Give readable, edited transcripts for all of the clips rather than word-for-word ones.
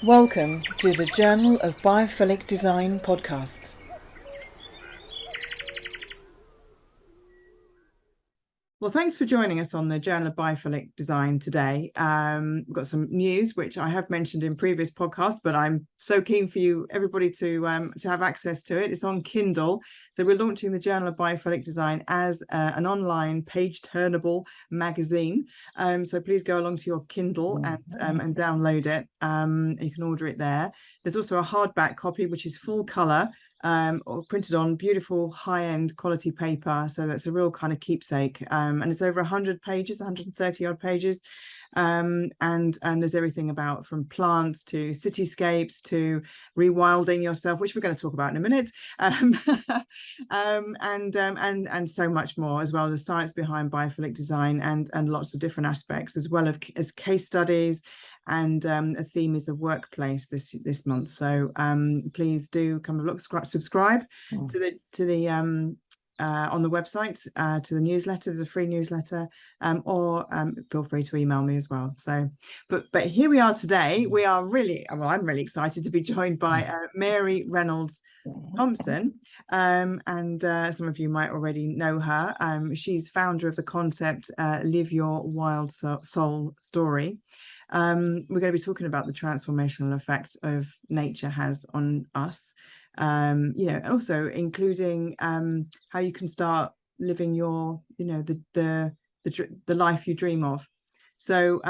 Welcome to the Journal of Biophilic Design podcast. Well, thanks for joining us on the Journal of Biophilic Design today. We've got some news, which I have mentioned in previous podcasts, but I'm so keen for everybody to have access to it. It's on Kindle. So we're launching the Journal of Biophilic Design as an online page-turnable magazine. So please go along to your Kindle and download it. You can order it there. There's also a hardback copy, which is full colour. Or printed on beautiful high-end quality paper, so that's a real kind of keepsake, and it's over 100 pages, 130 odd pages, and there's everything about from plants to cityscapes to rewilding yourself, which we're going to talk about in a minute, and so much more, as well as the science behind biophilic design and lots of different aspects, as well as case studies. And a theme is the workplace this month. So please do come and look, subscribe to the on the website, to the newsletter, the free newsletter, or feel free to email me as well. So, but here we are today. We are I'm really excited to be joined by Mary Reynolds Thompson, and some of you might already know her. She's founder of the concept Live Your Wild Soul Story. We're going to be talking about the transformational effect of nature has on us, also including how you can start living your, the life you dream of. So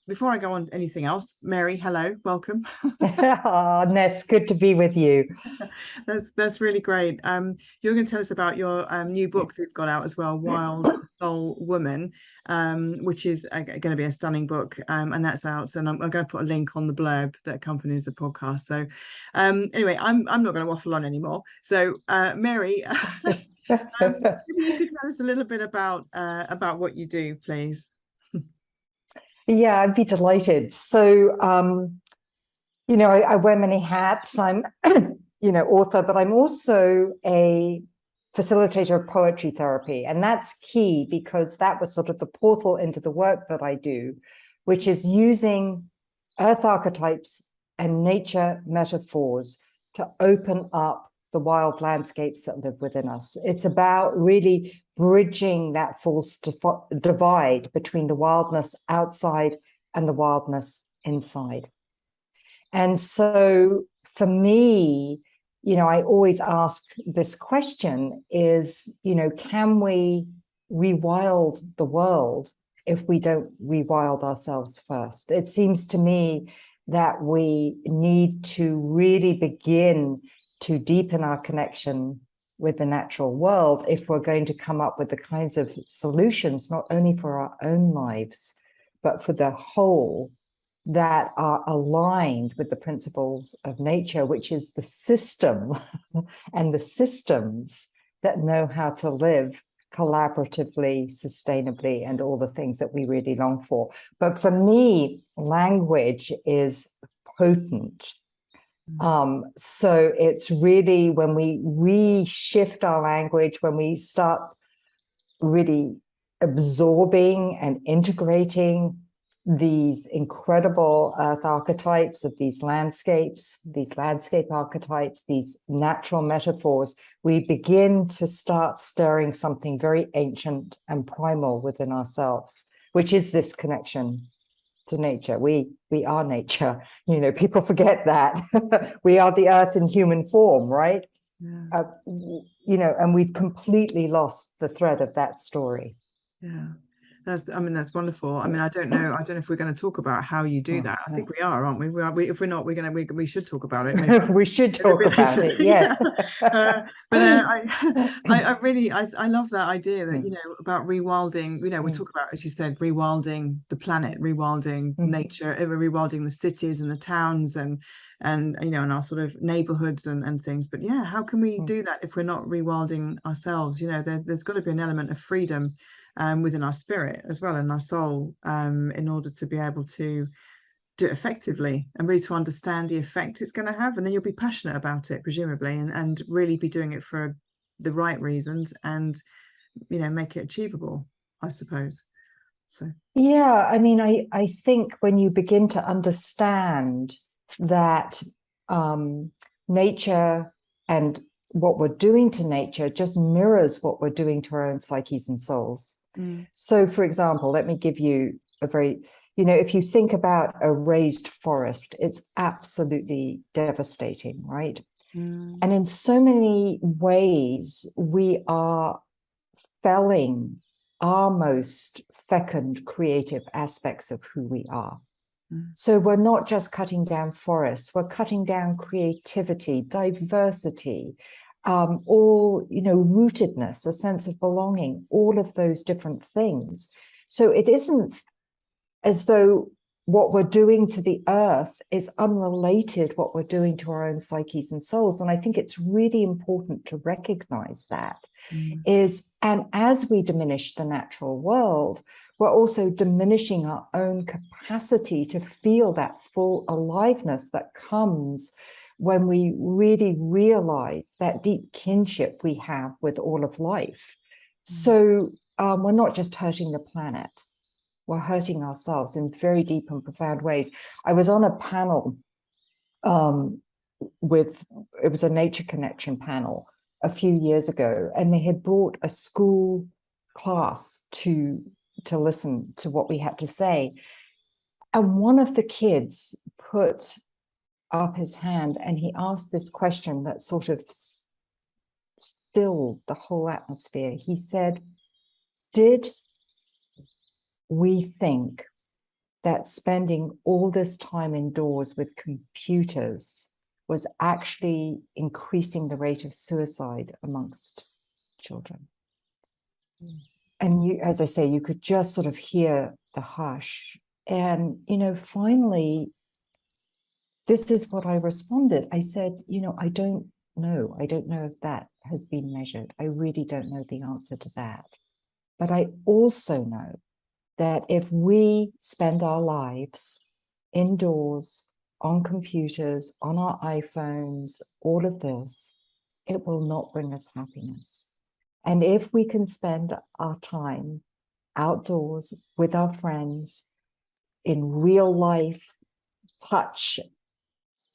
before I go on to anything else, Mary, hello, welcome. Oh, Ness, good to be with you. That's really great. You're going to tell us about your new book that you've got out as well, Wild Soul Woman, which is going to be a stunning book, and that's out. And I'm going to put a link on the blurb that accompanies the podcast. So anyway, I'm not going to waffle on anymore. So Mary, maybe you could tell us a little bit about what you do, please. Yeah, I'd be delighted. So, I wear many hats. I'm, author, but I'm also a facilitator of poetry therapy. And that's key because that was sort of the portal into the work that I do, which is using earth archetypes and nature metaphors to open up the wild landscapes that live within us. It's about really bridging that false divide between the wildness outside and the wildness inside. And so for me, I always ask this question is, can we rewild the world if we don't rewild ourselves first? It seems to me that we need to really begin to deepen our connection with the natural world if we're going to come up with the kinds of solutions, not only for our own lives, but for the whole, that are aligned with the principles of nature, which is the system and the systems that know how to live collaboratively, sustainably, and all the things that we really long for. But for me, language is potent. So it's really when we reshift our language, when we start really absorbing and integrating these incredible earth archetypes of these landscape archetypes, these natural metaphors, we begin to start stirring something very ancient and primal within ourselves, which is this connection to nature. We are nature. People forget that. We are the earth in human form, right? Yeah. And we've completely lost the thread of that story. Yeah. That's wonderful. I don't know if we're going to talk about how you do that. I think we are, aren't we? If we're not, we should talk about it. Maybe. We should talk about it. Yes. But I love that idea that, about rewilding. We talk about, as you said, rewilding the planet, rewilding nature, rewilding the cities and the towns and and our sort of neighborhoods and things. But yeah, how can we do that if we're not rewilding ourselves? There's got to be an element of freedom within our spirit as well and our soul, in order to be able to do it effectively and really to understand the effect it's going to have. And then you'll be passionate about it, presumably, and really be doing it for the right reasons and, make it achievable, I suppose. So, yeah, I think when you begin to understand that nature and what we're doing to nature just mirrors what we're doing to our own psyches and souls. So, for example, let me give you a very, if you think about a raised forest, it's absolutely devastating, right? And in so many ways, we are felling our most fecund, creative aspects of who we are. So we're not just cutting down forests, we're cutting down creativity, diversity, all, rootedness, a sense of belonging, all of those different things. So it isn't as though what we're doing to the earth is unrelated what we're doing to our own psyches and souls. And I think it's really important to recognize that and as we diminish the natural world, we're also diminishing our own capacity to feel that full aliveness that comes when we really realize that deep kinship we have with all of life. So we're not just hurting the planet, we're hurting ourselves in very deep and profound ways. I was on a panel it was a Nature Connection panel a few years ago, and they had brought a school class to listen to what we had to say. And one of the kids put up his hand and he asked this question that sort of stilled the whole atmosphere. He said, did we think that spending all this time indoors with computers was actually increasing the rate of suicide amongst children? And you, as I say, you could just sort of hear the hush. And, finally, this is what I responded. I said, I don't know. I don't know if that has been measured. I really don't know the answer to that. But I also know that if we spend our lives indoors, on computers, on our iPhones, all of this, it will not bring us happiness. And if we can spend our time outdoors with our friends in real life, touch,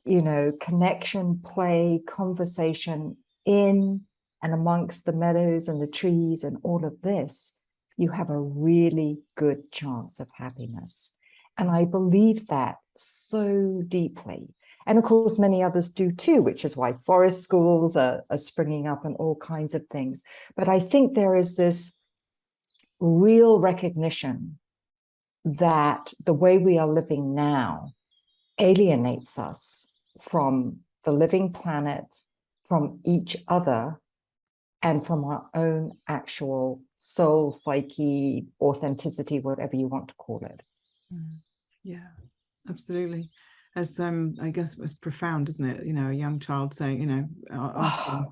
connection, play, conversation in and amongst the meadows and the trees and all of this, you have a really good chance of happiness. And I believe that so deeply. And of course, many others do too, which is why forest schools are springing up and all kinds of things. But I think there is this real recognition that the way we are living now alienates us from the living planet, from each other, and from our own actual soul, psyche, authenticity, whatever you want to call it. Yeah, absolutely. As I guess it was profound, isn't it? A young child saying, asking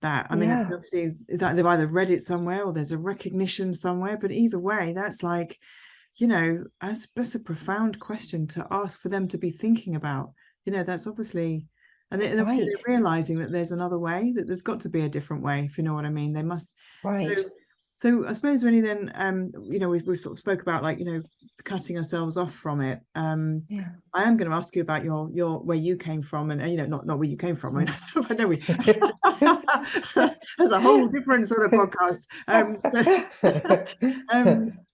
that. I mean, it's obviously that they've either read it somewhere or there's a recognition somewhere, but either way, that's like, that's a profound question to ask for them to be thinking about. That's obviously, and obviously they're realizing that there's another way, that there's got to be a different way, if you know what I mean. They must. Right. So I suppose really then, we've sort of spoke about cutting ourselves off from it. I am going to ask you about your where you came from, and not where you came from. I know we that's a whole different sort of podcast.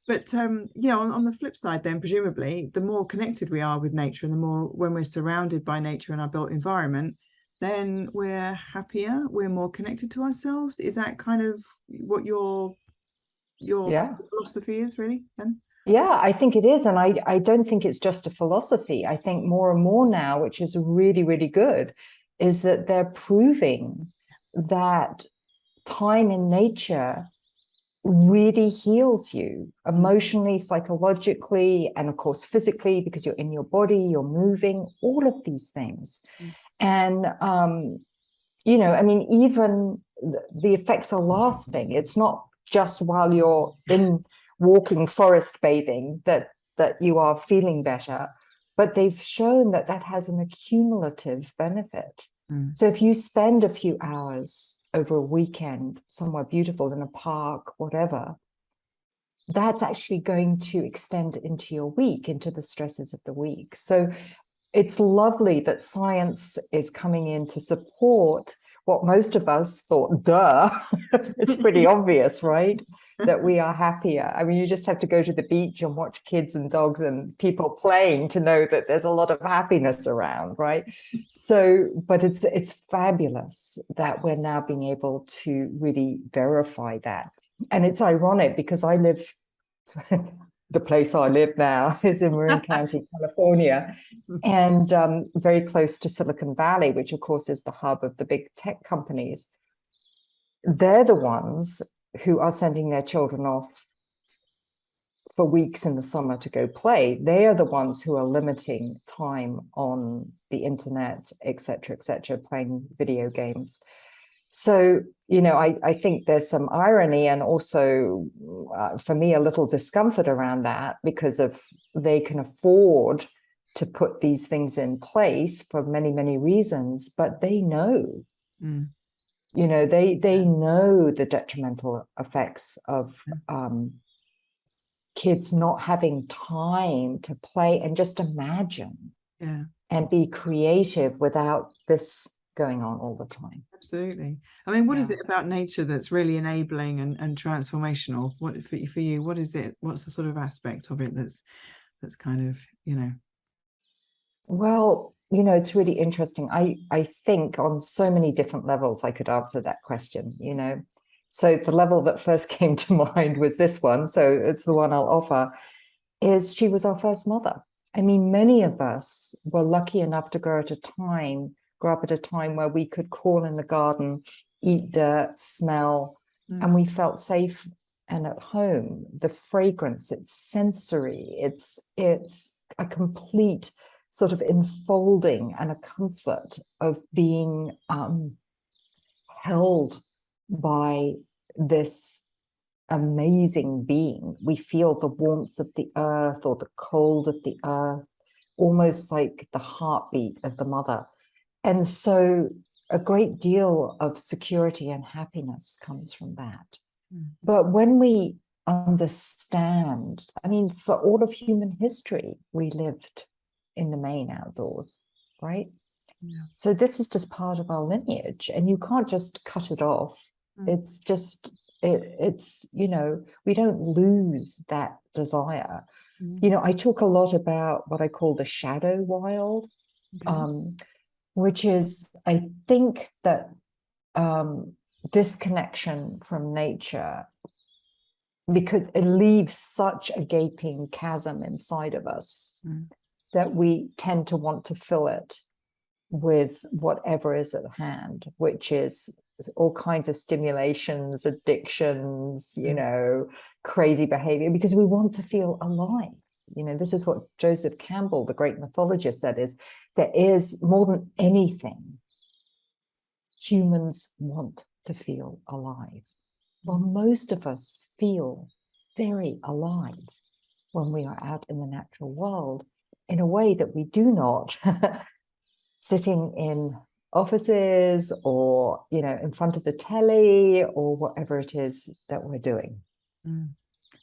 But on the flip side, then presumably the more connected we are with nature, and the more when we're surrounded by nature in our built environment, then we're happier, we're more connected to ourselves. Is that kind of what your philosophy is really then? Yeah, I think it is. And I don't think it's just a philosophy. I think more and more now, which is really, really good, is that they're proving that time in nature really heals you emotionally, psychologically, and of course physically, because you're in your body, you're moving, all of these things. And I mean, even the effects are lasting. It's not just while you're in walking forest bathing that you are feeling better, but they've shown that has an accumulative benefit. So if you spend a few hours over a weekend somewhere beautiful in a park, whatever, that's actually going to extend into your week, into the stresses of the week. So it's lovely that science is coming in to support what most of us thought, duh, it's pretty obvious, right? That we are happier. I mean, you just have to go to the beach and watch kids and dogs and people playing to know that there's a lot of happiness around, right? So, but it's fabulous that we're now being able to really verify that. And it's ironic because I live, the place I live now is in Marin County, California, and very close to Silicon Valley, which of course is the hub of the big tech companies. They're the ones who are sending their children off for weeks in the summer to go play. They are the ones who are limiting time on the internet, et cetera, playing video games. So, you know, I think there's some irony and also, for me, a little discomfort around that because of they can afford to put these things in place for many, many reasons, but they know, you know, they know the detrimental effects of kids not having time to play and just imagine and be creative without this going on all the time. Absolutely. I mean, what is it about nature that's really enabling and transformational? What for you, what is it? What's the sort of aspect of it that's kind of, you know? Well, you know, it's really interesting. I think on so many different levels I could answer that question, you know. So the level that first came to mind was this one. So it's the one I'll offer, is she was our first mother. I mean, many of us were lucky enough to grow up at a time where we could crawl in the garden, eat dirt, smell, and we felt safe and at home. The fragrance, it's sensory, it's a complete sort of enfolding and a comfort of being held by this amazing being. We feel the warmth of the earth or the cold of the earth, almost like the heartbeat of the mother. And so a great deal of security and happiness comes from that. But when we understand, I mean, for all of human history, we lived in the main outdoors, right? So this is just part of our lineage, and you can't just cut it off. It's just, it's, you know, we don't lose that desire. You know, I talk a lot about what I call the shadow wild, which is, I think that disconnection from nature, because it leaves such a gaping chasm inside of us that we tend to want to fill it with whatever is at hand, which is all kinds of stimulations, addictions, you know, crazy behavior, because we want to feel alive. You know, this is what Joseph Campbell, the great mythologist, said, is there is more than anything, humans want to feel alive. Well, most of us feel very alive when we are out in the natural world in a way that we do not sitting in offices or, you know, in front of the telly or whatever it is that we're doing.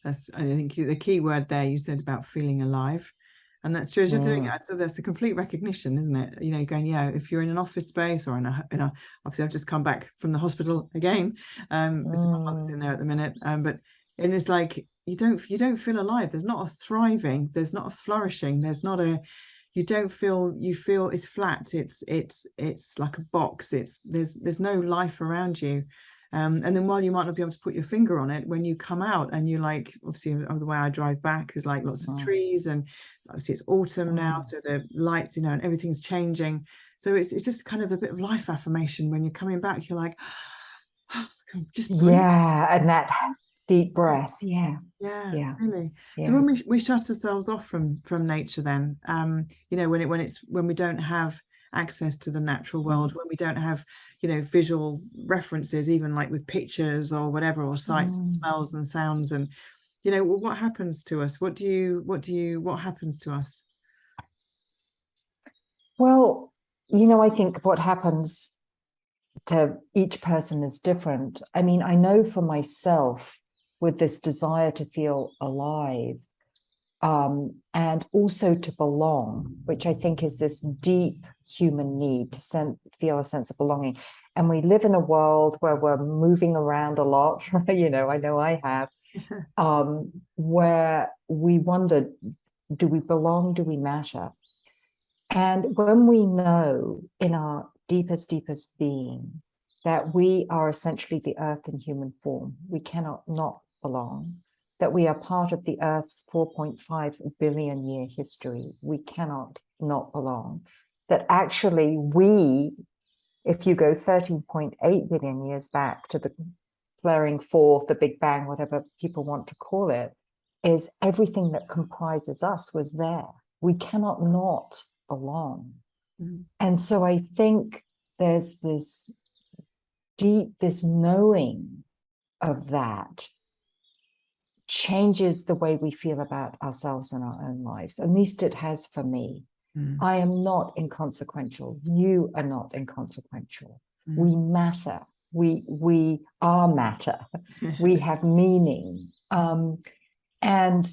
That's, I think the key word there you said about feeling alive, and that's true as you're doing it. So that's the complete recognition, isn't it? You know, you're going, yeah, if you're in an office space or in a obviously I've just come back from the hospital again, my mum's in there at the minute, but and it's like you don't feel alive. There's not a thriving, there's not a flourishing, there's not a, you feel it's flat, it's like a box, there's no life around you. And then while you might not be able to put your finger on it, when you come out and you like, obviously the way I drive back is like lots of trees, and obviously it's autumn now, so the lights, you know, and everything's changing. So it's just kind of a bit of life affirmation. When you're coming back, you're like, oh, just breathe. And that deep breath. Yeah, really. So when we shut ourselves off from nature, then you know, when we don't have access to the natural world, when we don't have, you know, visual references, even like with pictures or whatever, or sights and smells and sounds, and you know, well, what happens to us? What happens to us? Well, you know, I think what happens to each person is different. I mean, I know for myself, with this desire to feel alive, and also to belong, which I think is this deep human need to feel a sense of belonging. And we live in a world where we're moving around a lot, you know, I know I have, where we wonder, do we belong? Do we matter? And when we know in our deepest, deepest being that we are essentially the earth in human form, we cannot not belong, that we are part of the earth's 4.5 billion year history, we cannot not belong, that actually we, if you go 13.8 billion years back to the flaring forth, the Big Bang, whatever people want to call it, is everything that comprises us was there. We cannot not belong. And so I think there's this this knowing of that changes the way we feel about ourselves and our own lives. At least it has for me. I am not inconsequential. You are not inconsequential. We matter. We are matter. We have meaning. And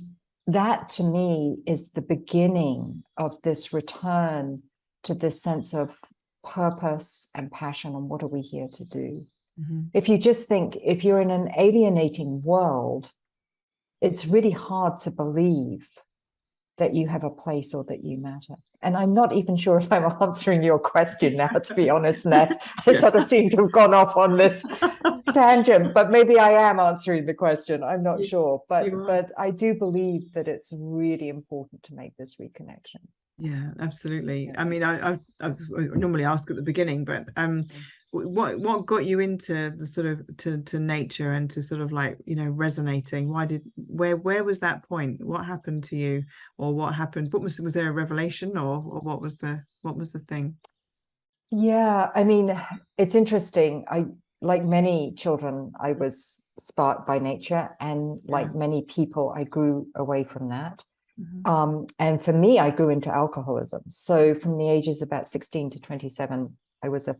that to me is the beginning of this return to this sense of purpose and passion and what are we here to do. If you just think, if you're in an alienating world, it's really hard to believe that you have a place or that you matter. And I'm not even sure if I'm answering your question now, to be honest, Ness. I sort of seem to have gone off on this tangent, but maybe I am answering the question. I'm not sure. But I do believe that it's really important to make this reconnection. Yeah, absolutely. Yeah. I mean, I normally ask at the beginning, but what got you into the sort of to nature and to sort of like, you know, resonating? Where was that point? What happened to you, or what happened? Was there a revelation, or what was the thing? Yeah, I mean, it's interesting. Like many children, I was sparked by nature, and like many people, I grew away from that. And for me, I grew into alcoholism. So from the ages about 16 to 27, I was a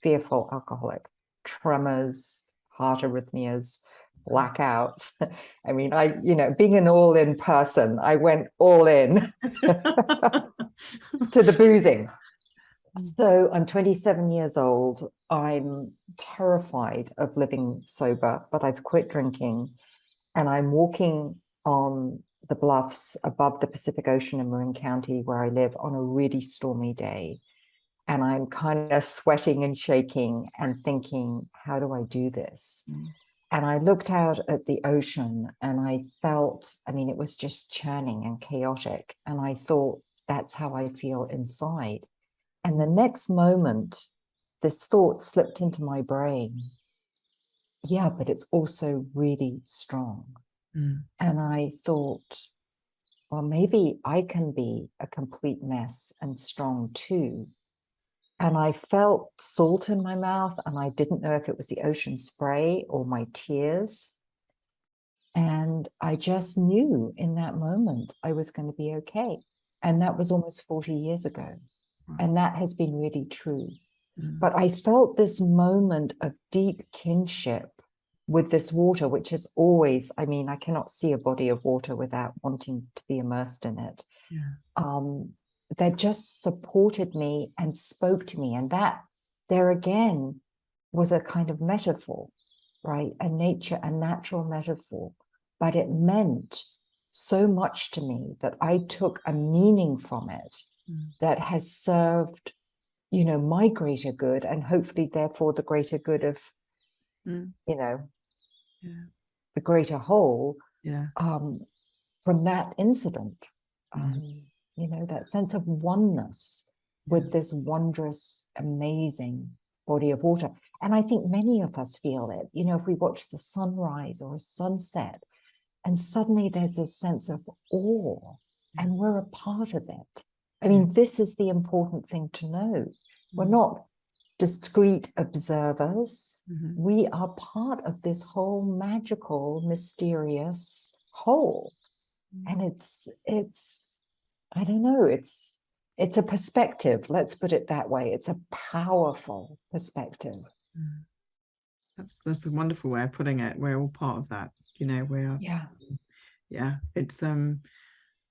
fearful alcoholic. Tremors, heart arrhythmias, blackouts. I mean, being an all-in person, I went all in to the boozing. So I'm 27 years old. I'm terrified of living sober, but I've quit drinking, and I'm walking on the bluffs above the Pacific Ocean in Marin County, where I live, on a really stormy day. And I'm kind of sweating and shaking and thinking, how do I do this? And I looked out at the ocean and I felt, I mean, it was just churning and chaotic. And I thought, that's how I feel inside. And the next moment, this thought slipped into my brain. Yeah, but it's also really strong. And I thought, well, maybe I can be a complete mess and strong too. And I felt salt in my mouth, and I didn't know if it was the ocean spray or my tears. And I just knew in that moment I was going to be okay. And that was almost 40 years ago. And that has been really true. But I felt this moment of deep kinship with this water, which is always, I mean, I cannot see a body of water without wanting to be immersed in it. That just supported me and spoke to me. And that there again was a kind of metaphor, right? A natural metaphor. But it meant so much to me that I took a meaning from it that has served, you know, my greater good, and hopefully therefore the greater good of, you know, the greater whole from that incident. You know, that sense of oneness with this wondrous, amazing body of water. And I think many of us feel it, you know, if we watch the sunrise or a sunset, and suddenly there's this sense of awe, and we're a part of it. I mean, this is the important thing to know. We're not discrete observers. We are part of this whole magical, mysterious whole. And it's I don't know, it's a perspective. Let's put it that way. It's a powerful perspective. That's a wonderful way of putting it. We're all part of that, you know. We are. It's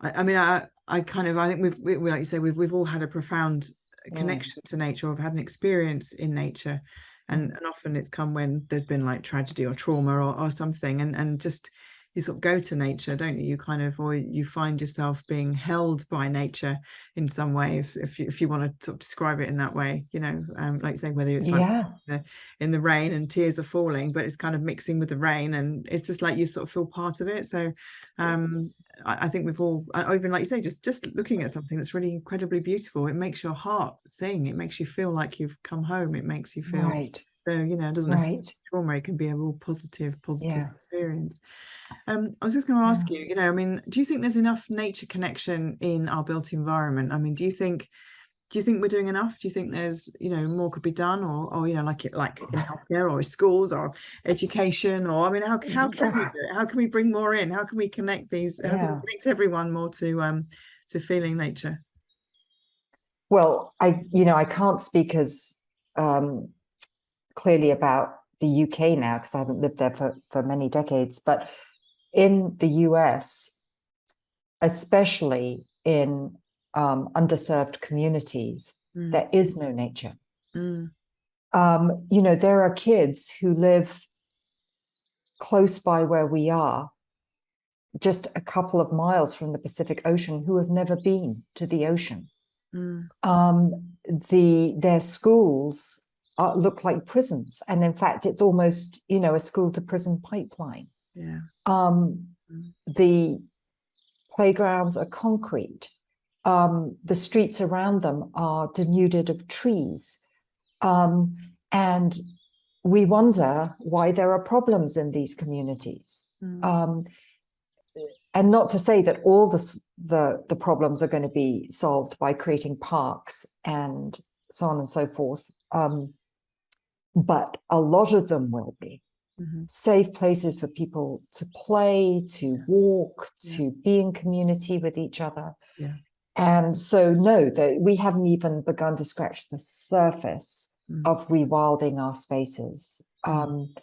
I mean, I kind of, I think we like you say, we've all had a profound Mm. connection to nature, or have had an experience in nature, and often it's come when there's been like tragedy or trauma or something, and just you sort of go to nature, don't you? You kind of, or you find yourself being held by nature in some way, if you want to sort of describe it in that way, you know, like you say, whether it's like Yeah, in the rain and tears are falling, but it's kind of mixing with the rain, and it's just like you sort of feel part of it. So I think we've all, even like you say, just looking at something that's really incredibly beautiful, it makes your heart sing. It makes you feel like you've come home. It makes you feel, right, you know, it doesn't necessarily right. trauma. It can be a real positive Yeah, experience. I was just going to yeah. ask you, you know, I mean, do you think there's enough nature connection in our built environment? I mean, do you think we're doing enough? Do you think there's, you know, more could be done, or you know, like in healthcare or in schools or education, or I mean, how can we do it? How can we bring more in? How can we connect these? How can we Yeah. connect everyone more to feeling nature? Well, I can't speak as um, clearly about the UK now because I haven't lived there for many decades, but in the US, especially in underserved communities, Mm, there is no nature. mm, There are kids who live close by where we are, just a couple of miles from the Pacific Ocean, who have never been to the ocean. mm, Their schools look like prisons, and in fact, it's almost a school to prison pipeline. yeah. Um, Mm, the playgrounds are concrete. The streets around them are denuded of trees. And we wonder why there are problems in these communities. mm, Um, and not to say that all the problems are going to be solved by creating parks and so on and so forth. But a lot of them will be mm-hmm, safe places for people to play, to walk, yeah. to be in community with each other. Yeah. And so, no, we haven't even begun to scratch the surface Mm, of rewilding our spaces. mm,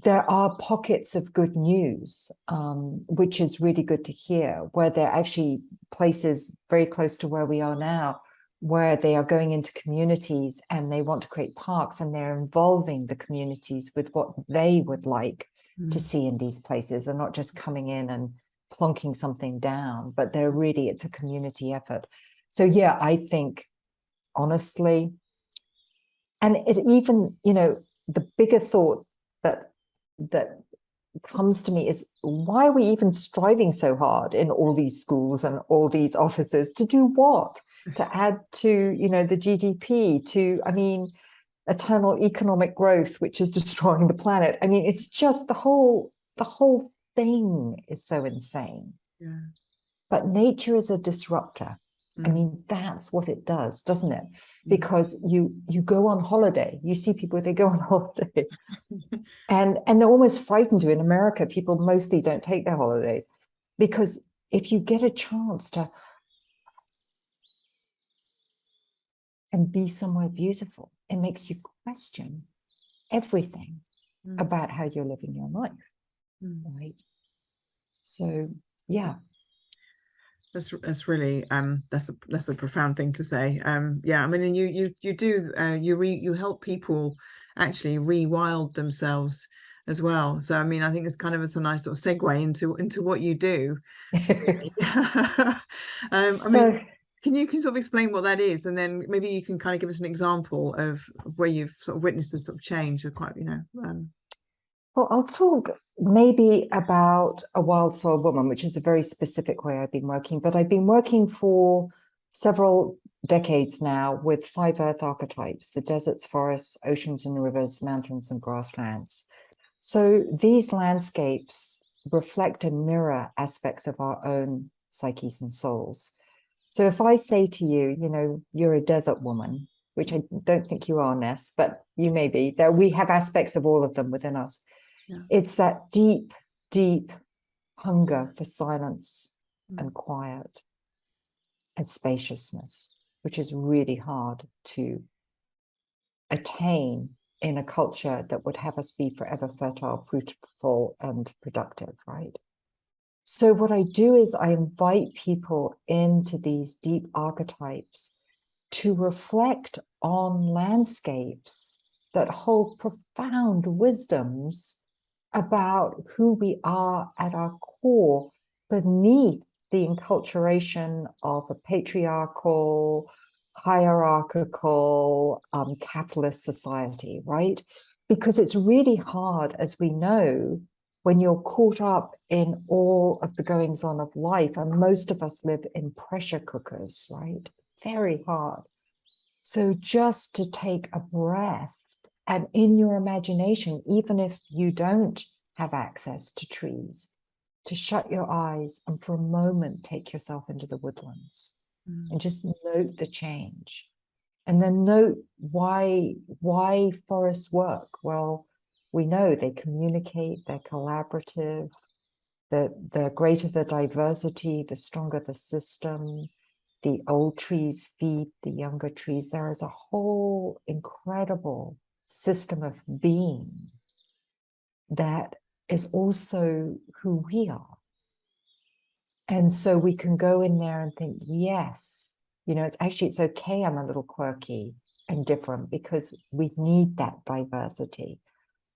There are pockets of good news, which is really good to hear, where there are actually places very close to where we are now, where they are going into communities and they want to create parks, and they're involving the communities with what they would like to mm, see in these places. They're not just coming in and plonking something down, but it's a community effort. So yeah, I think honestly, and it even, the bigger thought that that comes to me is, why are we even striving so hard in all these schools and all these offices to do what? To add to, the GDP, to, I mean, eternal economic growth, which is destroying the planet. I mean, it's just the whole thing is so insane. yeah. But nature is a disruptor. I Mm, mean, that's what it does, doesn't it? mm. Because you go on holiday, you see people, they go on holiday, and they're almost frightened to. In America, people mostly don't take their holidays, because if you get a chance to and be somewhere beautiful, it makes you question everything Mm, about how you're living your life, mm. right? So yeah. That's really that's a profound thing to say. Yeah, I mean, and you do you help people actually rewild themselves as well. So I mean, I think it's kind of a nice sort of segue into what you do, really. I mean, So can sort of explain what that is, and then maybe you can kind of give us an example of where you've sort of witnessed a sort of change, or quite, well, I'll talk maybe about a wild soil woman, which is a very specific way I've been working, but I've been working for several decades now with 5 earth archetypes: the deserts, forests, oceans and rivers, mountains and grasslands. So these landscapes reflect and mirror aspects of our own psyches and souls. So if I say to you, you're a desert woman, which I don't think you are, Ness, but you may be, that we have aspects of all of them within us. yeah. It's that deep, deep hunger for silence Mm, and quiet and spaciousness, which is really hard to attain in a culture that would have us be forever fertile, fruitful, and productive, right? So what I do is I invite people into these deep archetypes to reflect on landscapes that hold profound wisdoms about who we are at our core beneath the enculturation of a patriarchal, hierarchical, capitalist society, right? Because it's really hard, as we know, when you're caught up in all of the goings on of life, and most of us live in pressure cookers, right? Very hard. So just to take a breath, and in your imagination, even if you don't have access to trees, to shut your eyes and for a moment take yourself into the woodlands and just note the change. And then note why forests work. Well, we know they communicate, they're collaborative, the greater the diversity, the stronger the system. The old trees feed the younger trees. There is a whole incredible system of being that is also who we are. And so we can go in there and think, yes, it's okay I'm a little quirky and different because we need that diversity.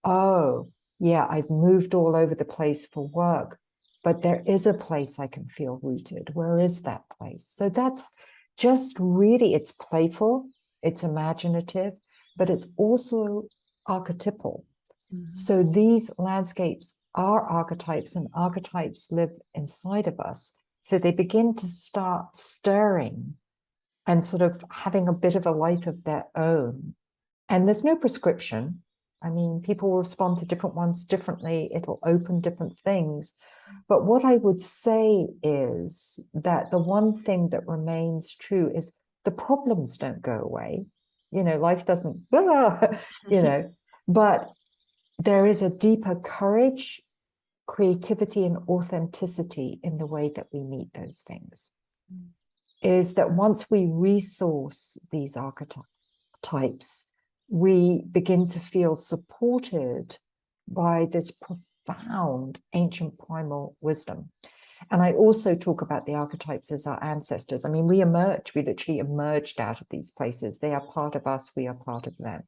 Oh, yeah, I've moved all over the place for work, but there is a place I can feel rooted. Where is that place? So that's just really, it's playful, it's imaginative, but it's also archetypal. So these landscapes are archetypes, and archetypes live inside of us. So they begin to start stirring and sort of having a bit of a life of their own. And there's no prescription. I mean, people will respond to different ones differently. It'll open different things. But what I would say is that the one thing that remains true is the problems don't go away. Life doesn't, but there is a deeper courage, creativity, and authenticity in the way that we meet those things. Is that once we resource these archetypes, we begin to feel supported by this profound ancient primal wisdom. And I also talk about the archetypes as our ancestors. I mean, we literally emerged out of these places. They are part of us, we are part of them.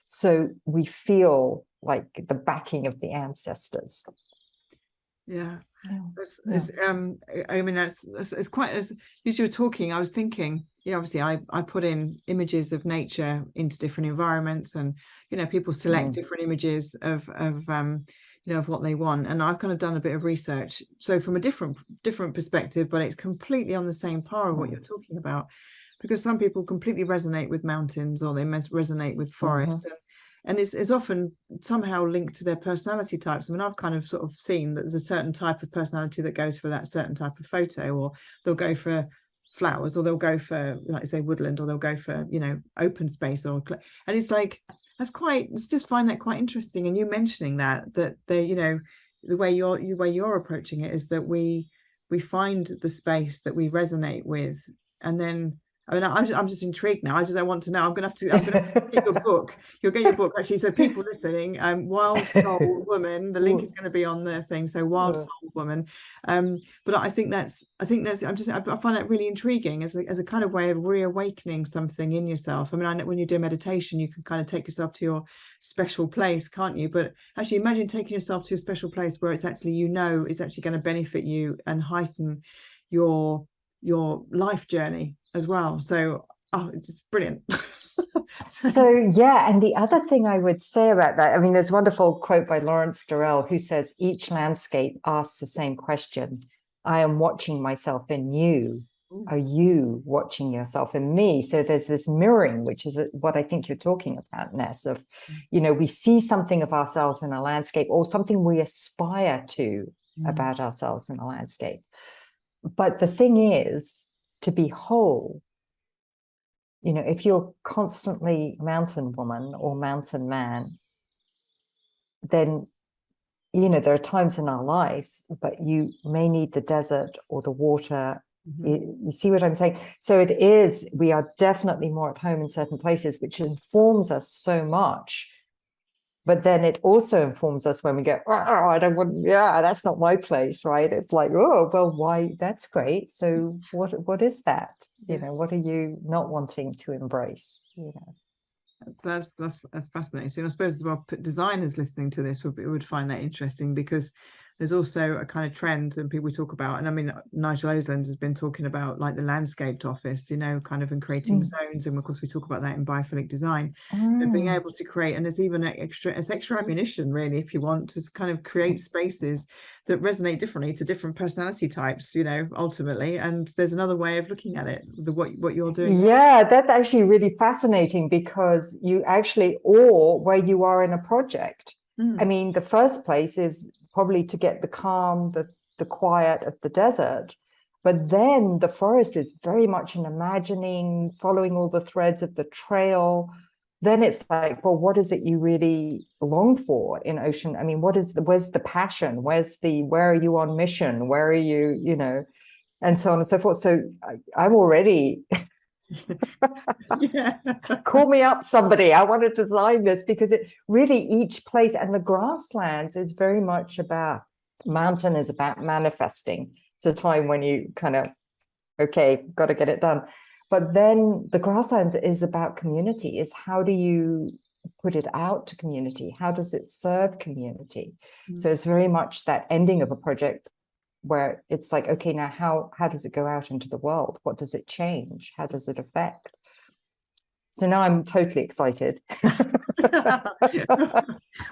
So we feel like the backing of the ancestors. Yeah. I mean, it's quite, as you were talking, I was thinking, obviously I put in images of nature into different environments, and people select different images of what they want, and I've kind of done a bit of research, so from a different perspective, but it's completely on the same par of what you're talking about, because some people completely resonate with mountains, or they resonate with forests, and it's often somehow linked to their personality types. I mean, I've kind of sort of seen that there's a certain type of personality that goes for that certain type of photo, or they'll go for flowers, or they'll go for, like I say, woodland, or they'll go for, open space, and it's like, let's just find that quite interesting. And you mentioning that they, the way you're approaching it is that we find the space that we resonate with, and then I mean, I'm just intrigued now. I want to know. I'm gonna have to get your book. You'll get your book, actually. So people listening, Wild Soul Woman. The link is going to be on the thing. So Wild Soul Woman. But I find that really intriguing as a kind of way of reawakening something in yourself. I mean, I know when you do meditation, you can kind of take yourself to your special place, can't you? But actually, imagine taking yourself to a special place where it's actually, it's actually going to benefit you and heighten your life journey as well. So it's brilliant. So yeah, and the other thing I would say about that, I mean, there's a wonderful quote by Lawrence Durrell who says, each landscape asks the same question: I am watching myself in you. Are you watching yourself in me? So there's this mirroring, which is what I think you're talking about, Ness, of, we see something of ourselves in a landscape, or something we aspire to about ourselves in a landscape. But the thing is, to be whole, if you're constantly mountain woman or mountain man, then, there are times in our lives, but you may need the desert or the water. You see what I'm saying? So we are definitely more at home in certain places, which informs us so much But then it also informs us when we go, oh, I don't want, yeah, that's not my place, right? It's like, oh, well, why? That's great. So what is that? You know, what are you not wanting to embrace? You know. That's fascinating. I suppose as well, designers listening to this would find that interesting, because there's also a kind of trend, and people talk about, and I mean, Nigel Osland has been talking about like the landscaped office, you know, kind of, and creating zones, and of course we talk about that in biophilic design, and being able to create, and there's even extra ammunition really, if you want to kind of create spaces that resonate differently to different personality types, you know, ultimately. And there's another way of looking at it, what you're doing. Yeah, that's actually really fascinating, because you actually, or where you are in a project. I mean, the first place is probably to get the calm, the quiet of the desert. But then the forest is very much an imagining, following all the threads of the trail. Then it's like, well, what is it you really long for in ocean? I mean, where's the passion? Where are you on mission? Where are you, you know, and so on and so forth. So I'm already Yeah. Call me up, somebody. I want to design this, because it really, each place, and the grasslands is very much about, mountain is about manifesting. It's a time when you kind of, okay, got to get it done. But then the grasslands is about community, is how do you put it out to community? How does it serve community? So it's very much that ending of a project where it's like, okay, now how does it go out into the world? What does it change? How does it affect? So now I'm totally excited.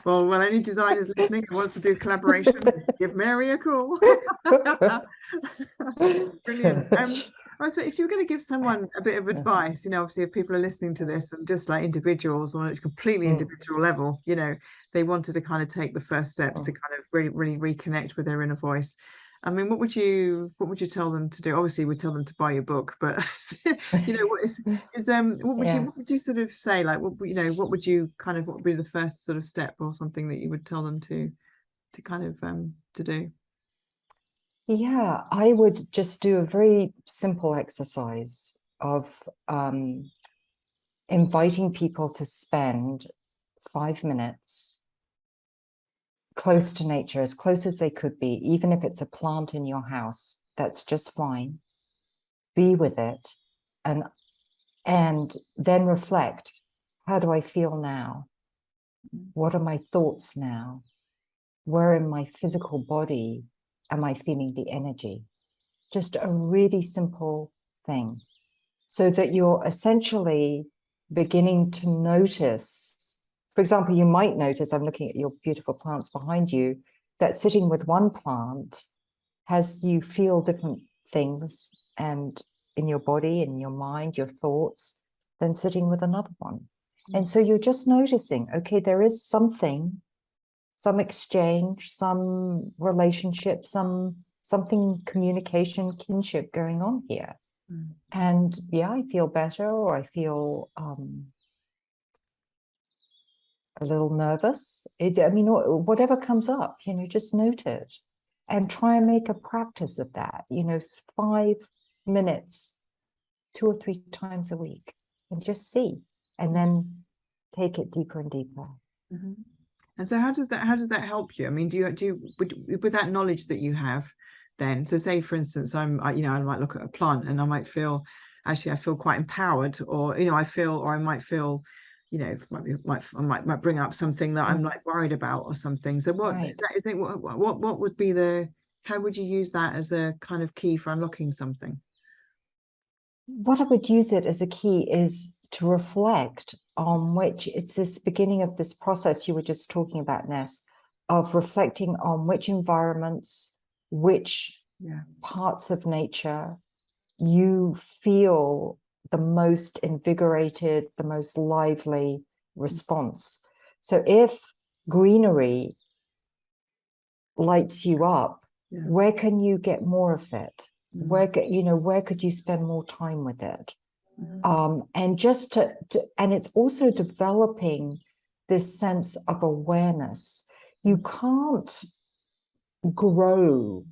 Well, any designers listening who wants to do collaboration, give Mary a call. Brilliant. If you're going to give someone a bit of advice, you know, obviously if people are listening to this and just like individuals on a completely individual level, you know, they wanted to kind of take the first steps to kind of really reconnect with their inner voice. I mean, what would you tell them to do? Obviously, we'd tell them to buy your book, but you know, what would you sort of say? Like, what would be the first sort of step or something that you would tell them to kind of to do? Yeah, I would just do a very simple exercise of inviting people to spend 5 minutes close to nature, as close as they could be, even if it's a plant in your house, that's just fine. Be with it, and then reflect. How do I feel now? What are my thoughts now? Where in my physical body am I feeling the energy? Just a really simple thing, so that you're essentially beginning to notice. For example, you might notice, I'm looking at your beautiful plants behind you, that sitting with one plant has you feel different things and in your body, in your mind, your thoughts, than sitting with another one. And so you're just noticing, okay, there is something, some exchange, some relationship, something, communication, kinship going on here. And yeah, I feel better, or I feel a little nervous. I mean, whatever comes up, you know, just note it and try and make a practice of that, you know, 5 minutes, 2 or 3 times a week, and just see, and then take it deeper and deeper. And so how does that help you? I mean, with that knowledge that you have then, so say for instance, I might look at a plant and I might feel, actually I feel quite empowered, or, you know, I might feel, you know, I might bring up something that I'm like worried about or something. So what would be how would you use that as a kind of key for unlocking something? What I would use it as a key is to reflect on which, it's this beginning of this process you were just talking about, Ness, of reflecting on which environments, which parts of nature you feel the most invigorated, the most lively response. So if greenery lights you up, where can you get more of it? Where could you spend more time with it? And just and it's also developing this sense of awareness. You can't grow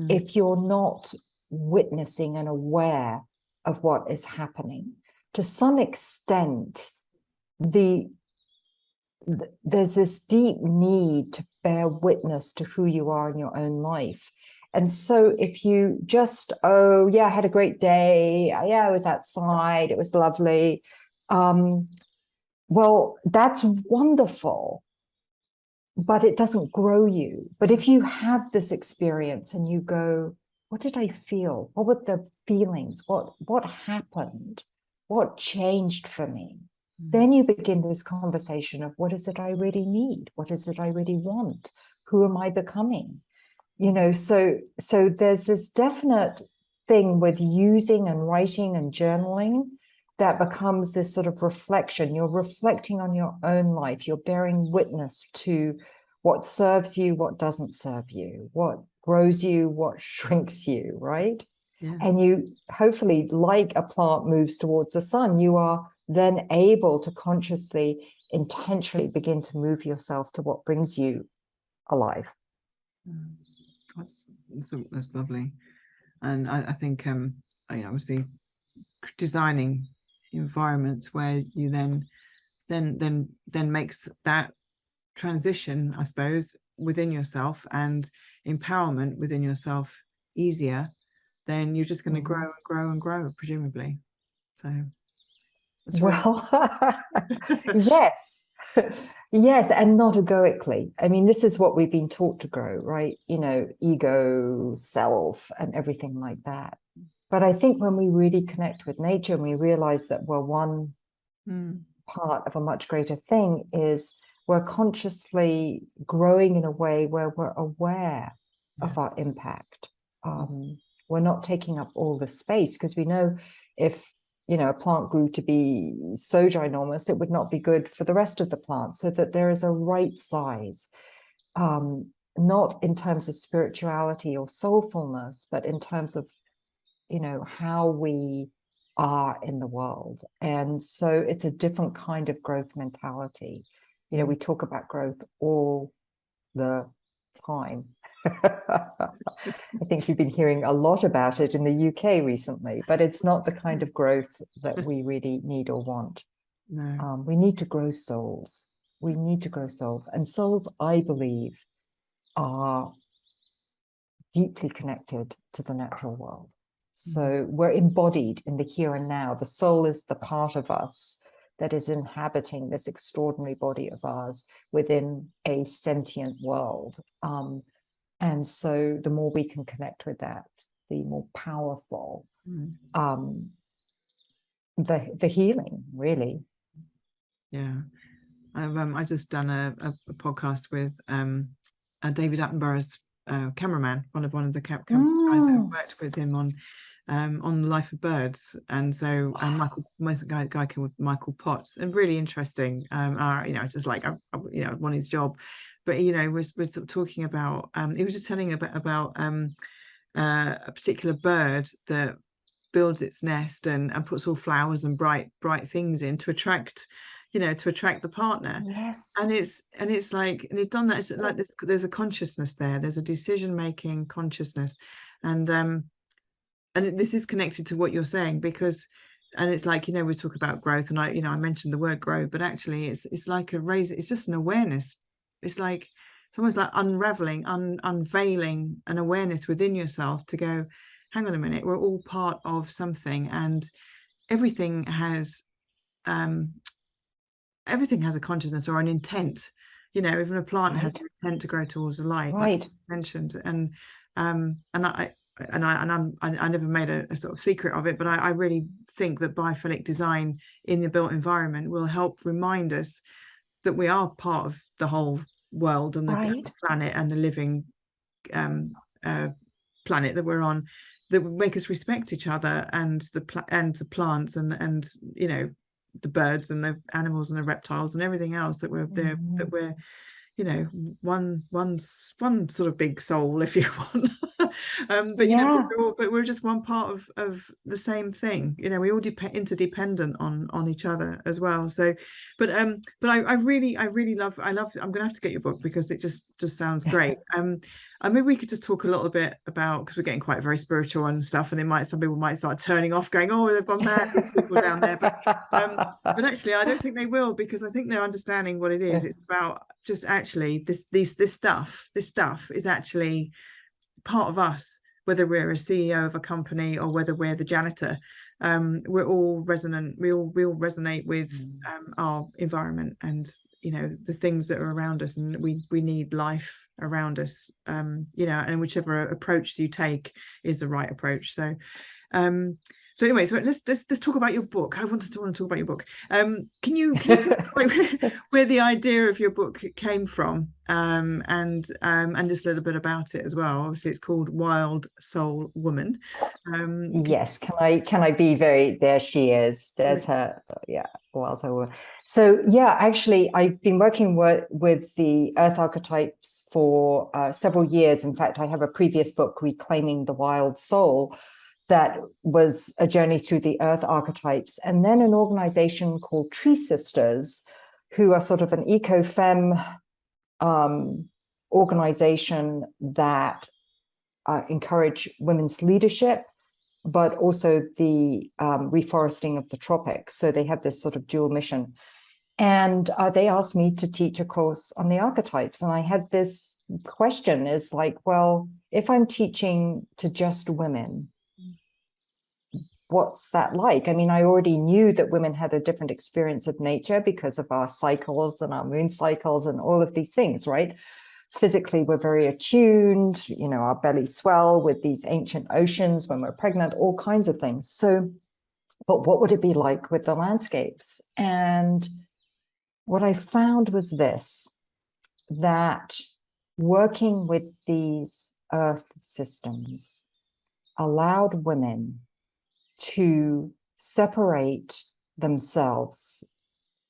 if you're not witnessing and aware of what is happening. To some extent, the there's this deep need to bear witness to who you are in your own life. And so if you just, oh yeah, I had a great day, yeah, I was outside, it was lovely, well, that's wonderful, but it doesn't grow you. But if you have this experience and you go, what did I feel? What were the feelings? What happened? What changed for me? Then you begin this conversation of, what is it I really need? What is it I really want? Who am I becoming? You know, so there's this definite thing with using and writing and journaling that becomes this sort of reflection. You're reflecting on your own life. You're bearing witness to what serves you, what doesn't serve you, what grows you, what shrinks you, right? Yeah. And you hopefully, like a plant moves towards the sun, you are then able to consciously, intentionally begin to move yourself to what brings you alive. That's lovely. And I think obviously designing environments where you then makes that transition, I suppose, within yourself and empowerment within yourself easier, then you're just going to grow and grow and grow, presumably. So well, yes. Yes, and not egoically. I mean, this is what we've been taught to grow, right? You know, ego, self, and everything like that. But I think when we really connect with nature and we realize that we're one part of a much greater thing, is we're consciously growing in a way where we're aware of our impact. We're not taking up all the space, because we know if, you know, a plant grew to be so ginormous, it would not be good for the rest of the plant. So that there is a right size, not in terms of spirituality or soulfulness, but in terms of, you know, how we are in the world. And so it's a different kind of growth mentality. You know, we talk about growth all the time. I think you've been hearing a lot about it in the UK recently, but it's not the kind of growth that we really need or want. No. We need to grow souls. We need to grow souls. And souls, I believe, are deeply connected to the natural world. So we're embodied in the here and now. The soul is the part of us that is inhabiting this extraordinary body of ours within a sentient world. And so the more we can connect with that, the more powerful the healing, really. Yeah. I just done a podcast with David Attenborough's cameraman, one of the guys that have worked with him on the life of birds. And so guy called Michael Potts, and really interesting. Just like want his job, but we're sort of talking about he was just telling about a particular bird that builds its nest and puts all flowers and bright things in to attract the partner. Yes. And it's like, and he'd done that. It's like there's a consciousness there. There's a decision-making consciousness. And this is connected to what you're saying, because, and it's like, we talk about growth, and I mentioned the word grow, but actually it's like it's just an awareness. It's almost like unraveling, unveiling an awareness within yourself to go, hang on a minute, we're all part of something, and everything has a consciousness or an intent. Even a plant has an intent to grow towards the light, right? Like you mentioned. And I never made a sort of secret of it, but I really think that biophilic design in the built environment will help remind us that we are part of the whole world and the planet and the living planet that we're on, that would make us respect each other and the plants and the birds and the animals and the reptiles and everything else that we're there, that we're one sort of big soul, if you want. But Yeah. we're just one part of the same thing. We all interdependent on each other as well. So, but I really love. I'm going to have to get your book because it just sounds great. Maybe we could just talk a little bit about, because we're getting quite very spiritual and stuff, and some people might start turning off, going, "Oh, they've gone mad, these people down there." But actually, I don't think they will, because I think they're understanding what it is. It's about just actually this stuff is actually part of us, whether we're a CEO of a company or whether we're the janitor. We're all resonant. We all resonate with our environment and the things that are around us, and we need life around us. And whichever approach you take is the right approach. So anyway, so let's talk about your book. I want to talk about your book. Can you where the idea of your book came from, and just a little bit about it as well? Obviously, it's called Wild Soul Woman. Yes, can I be very, there she is. There's her, Wild Soul Woman. So actually, I've been working with the Earth archetypes for several years. In fact, I have a previous book, Reclaiming the Wild Soul, that was a journey through the Earth archetypes, and then an organization called Tree Sisters, who are sort of an eco-fem organization that encourage women's leadership, but also the reforesting of the tropics. So they have this sort of dual mission. And they asked me to teach a course on the archetypes. And I had this question, is like, well, if I'm teaching to just women, what's that like? I mean, I already knew that women had a different experience of nature because of our cycles and our moon cycles and all of these things, right? Physically, we're very attuned, our bellies swell with these ancient oceans when we're pregnant, all kinds of things. So, but what would it be like with the landscapes? And what I found was this, that working with these earth systems allowed women to separate themselves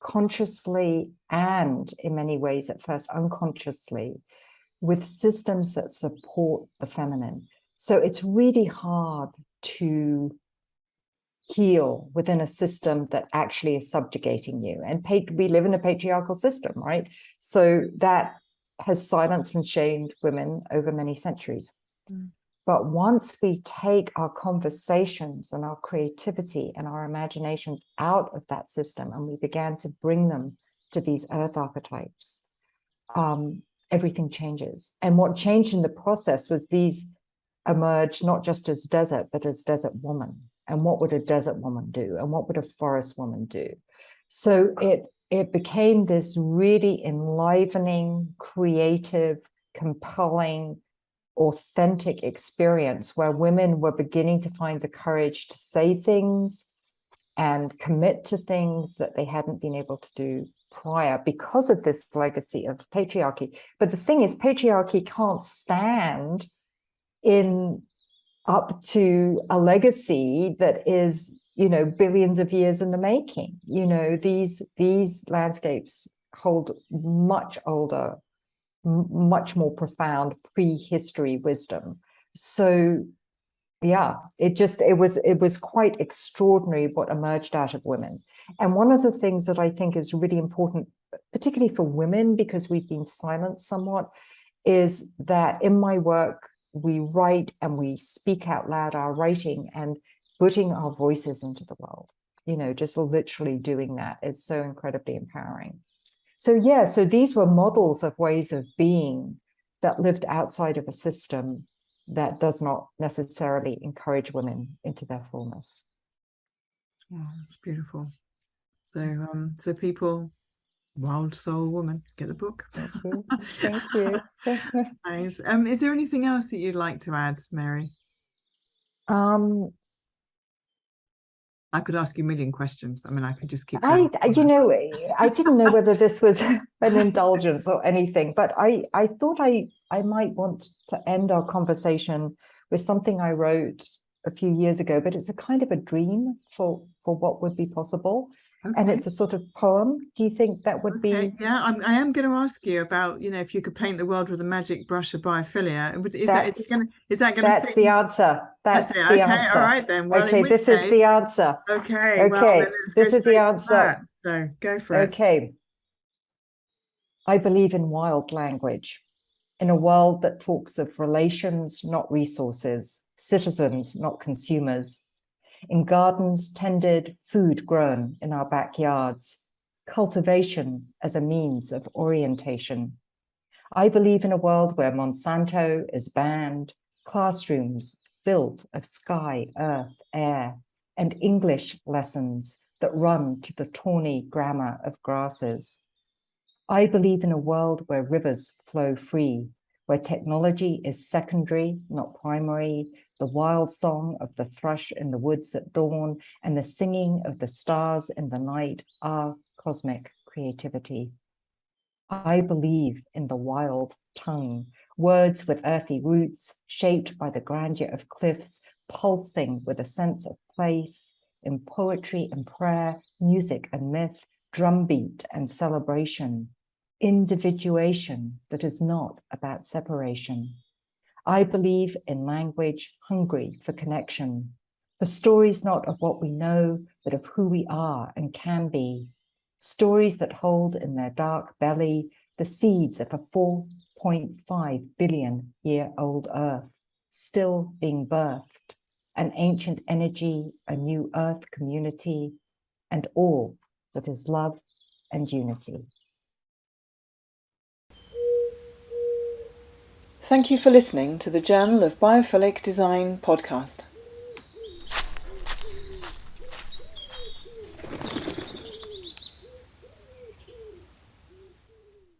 consciously and in many ways at first unconsciously with systems that support the feminine. So it's really hard to heal within a system that actually is subjugating you. And we live in a patriarchal system, right? So that has silenced and shamed women over many centuries. But once we take our conversations and our creativity and our imaginations out of that system and we began to bring them to these earth archetypes, everything changes. And what changed in the process was these emerged not just as desert, but as desert woman. And what would a desert woman do? And what would a forest woman do? So it became this really enlivening, creative, compelling, authentic experience where women were beginning to find the courage to say things and commit to things that they hadn't been able to do prior because of this legacy of patriarchy. But the thing is, patriarchy can't stand in up to a legacy that is, billions of years in the making. These landscapes hold much older, much more profound prehistory wisdom. So it was quite extraordinary what emerged out of women. And one of the things that I think is really important, particularly for women, because we've been silenced somewhat, is that in my work we write and we speak out loud our writing and putting our voices into the world. Just literally doing that is so incredibly empowering. So these were models of ways of being that lived outside of a system that does not necessarily encourage women into their fullness. Yeah, it's beautiful. So people, Wild Soul Woman, get the book. Thank you. Nice. Is there anything else that you'd like to add, Mary? I could ask you a million questions. I mean, I could just keep going. I didn't know whether this was an indulgence or anything, but I thought I might want to end our conversation with something I wrote a few years ago, but it's a kind of a dream for what would be possible. and it's a sort of poem. Do you think that would be? Yeah, I am going to ask you about, if you could paint the world with a magic brush of biophilia. Is that going to That's fit? the answer. That's it. That's the Okay, all answer. right then. Well, in Okay, which this is case, the answer. okay, well then Okay, let's go this is the straight to answer. that. So go for it. Okay. I believe in wild language, in a world that talks of relations, not resources, citizens, not consumers, in gardens tended, food grown in our backyards, cultivation as a means of orientation. I believe in a world where Monsanto is banned, classrooms built of sky, earth, air, and English lessons that run to the tawny grammar of grasses. I believe in a world where rivers flow free, where technology is secondary, not primary, the wild song of the thrush in the woods at dawn and the singing of the stars in the night are cosmic creativity. I believe in the wild tongue, words with earthy roots, shaped by the grandeur of cliffs, pulsing with a sense of place, in poetry and prayer, music and myth, drumbeat and celebration, individuation that is not about separation. I believe in language hungry for connection, for stories not of what we know, but of who we are and can be, stories that hold in their dark belly the seeds of a 4.5 billion year old earth, still being birthed, an ancient energy, a new earth community, and all that is love and unity. Thank you for listening to the Journal of Biophilic Design podcast.